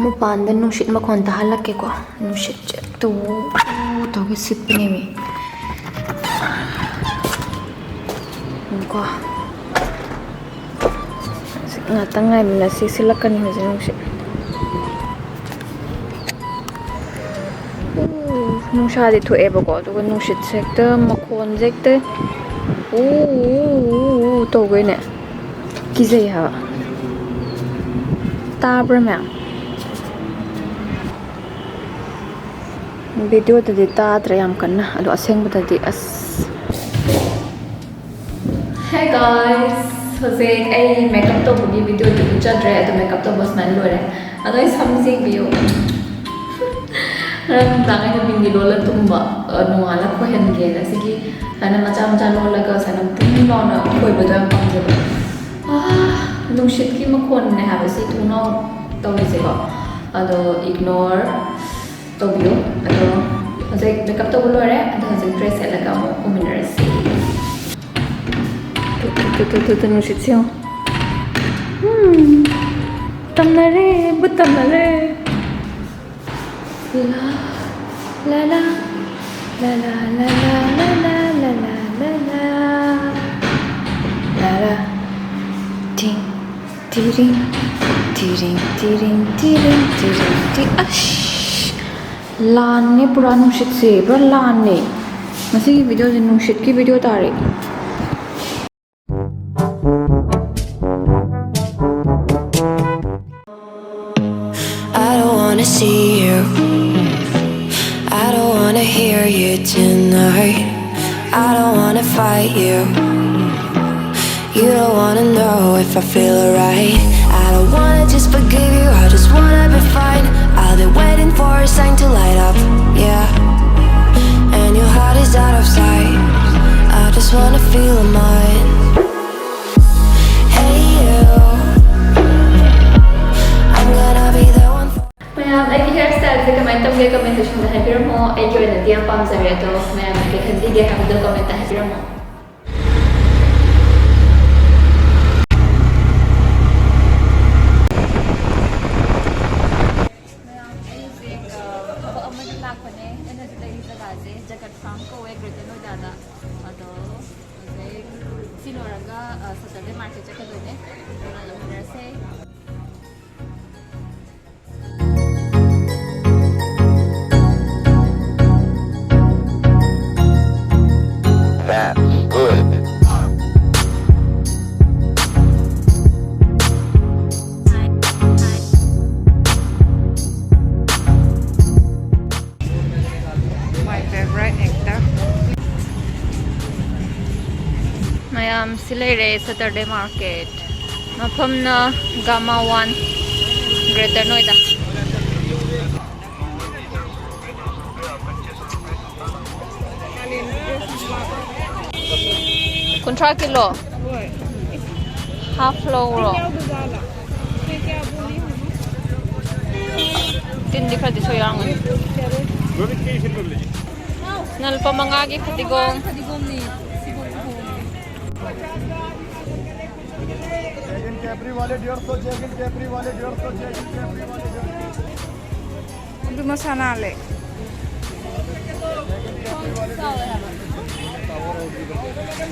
ꯃꯄꯥꯟꯗ ꯅꯨꯡꯁꯤꯠ ꯃꯈꯣꯟ ꯇꯥꯍꯜꯂꯛꯀꯦꯀꯣ ꯅꯨꯡꯁꯤꯠꯁꯦ ꯇꯧꯒ ꯁꯤꯠꯄꯅꯦꯃꯤ ꯀꯣ ꯉꯥꯛꯇꯪ ꯉꯥꯏꯃꯤꯟꯅꯁꯤ ꯁꯤꯠꯂꯛꯀꯅꯤ ꯍꯧꯖꯤꯛ ꯅꯨꯡꯁꯤꯠ ꯅꯨꯡꯁꯥꯗꯤ ꯊꯣꯛꯑꯦꯕꯀꯣ ꯑꯗꯨꯒ ꯅꯨꯡꯁꯤꯠꯁꯦ ꯍꯦꯛꯇ ꯃꯈꯣꯟꯁꯦ ꯍꯦꯛꯇ ꯇꯧꯒꯩꯅꯦ ꯀꯤꯖꯩ ꯍꯥꯏꯕ ꯇꯥꯕ꯭ꯔꯥ ꯃꯌꯥꯝ ꯚꯤꯗꯤꯑꯣꯗꯗꯤ ꯇꯥꯗ꯭ꯔꯦ ꯌꯥꯝ ꯀꯟꯅ ꯑꯗꯣ ꯑꯁꯦꯡꯕꯗꯗꯤ ꯑꯁ Hey guys! ꯍꯧꯖꯤꯛ ꯑꯩ ꯃꯦꯀꯞ ꯇꯧꯕꯒꯤ ꯚꯤꯗꯤꯑꯣꯗꯤ ꯎꯠꯆꯗ꯭ꯔꯦ ꯑꯗꯣ ꯃꯦꯀꯞ ꯇꯧꯕ ꯁꯨꯃꯥꯏꯅ ꯂꯣꯏꯔꯦ ꯑꯗꯣ ꯑꯩ ꯁꯝ ꯌꯦꯡꯕꯤꯌꯨ ꯉꯔꯥꯡ ꯅꯨꯡꯗꯥꯡ ꯑꯩꯅ ꯕꯤꯟꯗꯤ ꯂꯣꯜꯂ ꯇꯨꯝꯕ ꯅꯣꯡꯉꯥꯜꯂ ꯈꯣꯏꯍꯟꯒꯦꯅ ꯁꯤꯒꯤ ꯁꯨꯃꯥꯏꯅ ꯃꯆꯥ ꯃꯆꯥ ꯂꯣꯜꯂꯒ ꯁꯨꯃꯥꯏꯅ ꯄꯨꯡ ꯂꯥꯎꯅ ꯈꯣꯏꯕꯗꯣ ꯌꯥꯝ ꯄꯥꯝꯖꯕ ꯅꯨꯡꯁꯤꯠꯀꯤ ꯃꯈꯣꯟꯅꯦ ꯍꯥꯏꯕꯁꯤ ꯊꯣꯡꯅꯥꯎ ꯇꯧꯔꯤꯁꯦꯀꯣ ꯑꯗꯣ ꯏꯒꯅꯣꯔ ꯇꯧꯕꯤꯌꯨ ꯑꯗꯣ ꯍꯧꯖꯤꯛ ꯃꯦꯀꯞ ꯇꯧꯕ ꯂꯣꯏꯔꯦ ꯑꯗꯣ ꯍꯧꯖꯤꯛ ꯗ꯭ꯔꯦꯁ ꯁꯦꯠꯂꯒ ꯑꯃꯨꯛ ꯀꯨꯝꯃꯤꯟꯅꯔꯁꯤ ꯅꯨꯡꯁꯤꯠꯁꯦ ꯌꯦꯡꯉꯣ ꯇꯝꯅꯔꯦ ꯕꯨꯠ ꯇꯝꯅꯔꯦ ला ला ला ला ला ला ला ला ला ला ला ला ला ting tiring tiring tiring tiring tiring ting ash लाने पूरा नुशित से पूरा लाने मसी की वीडियो से नुशित की वीडियो तारे I don't wanna see you, I don't wanna hear you tonight, I don't wanna fight you, you don't wanna know if I feel alright, I don't wanna just forgive you, I just wanna be fine, I'll be waiting for a sign to light up, yeah, and your heart is out of sight, I just wanna feel mine. Hey you, I'm gonna be the one for ma'am I hair style से comment तमगे comment section में हैबिरमो आई जो नदी आप palm जरे तो ma'am के खंदी के हम दो comment हैबिरमो That's good. My favorite actor. Mayam Silere Saturday Market. Mapamna Gamma 1 Greater Noida. Contra kilo. Half low. Tindi ka di so yang. Nal pamangagi patigong. Capri वाले 150 जैकेट कैपरी वाले 150 jacket capri वाले 150 Untuk masana le.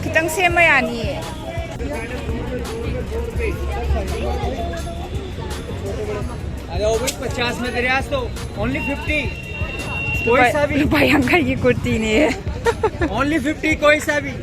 Kitang sema yani. अरे वो भी 50 में तेरे आज तो ओनली 50 कोई सा भी Bayangkan ये कुर्ती नहीं है. ओनली 50 कोई सा भी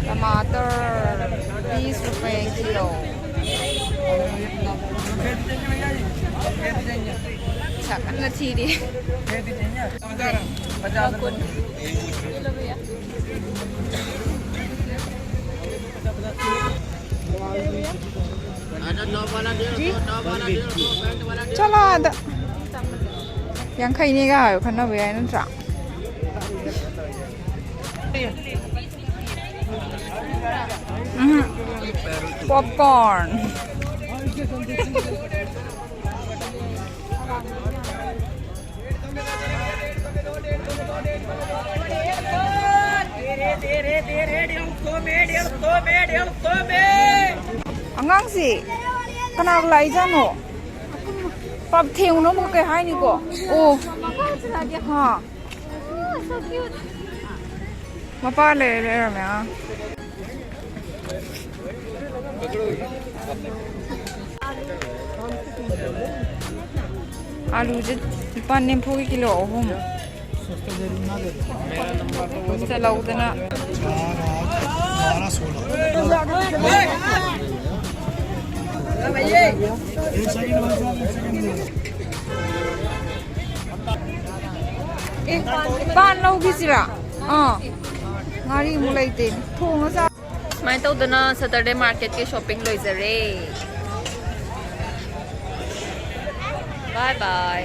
Tomato 20 रुपए kilo. Sakan na chili. Chala ada. Yang kay ni ga kan na bayay nan tra. Popcorn. Angang si kanak lai jano pap theng no mo kai hai ni ko oh ha so cute. mapa le ra mya आलू जे पाने फूकी kilo अहम चलाउदना บ้านเรากี่สิละงารีมูลเต็นทงซะไม่ต้องเดินสแตร์เดย์มาร์เก็ตที่ช้อปปิ้งเลยจะเร่บายบาย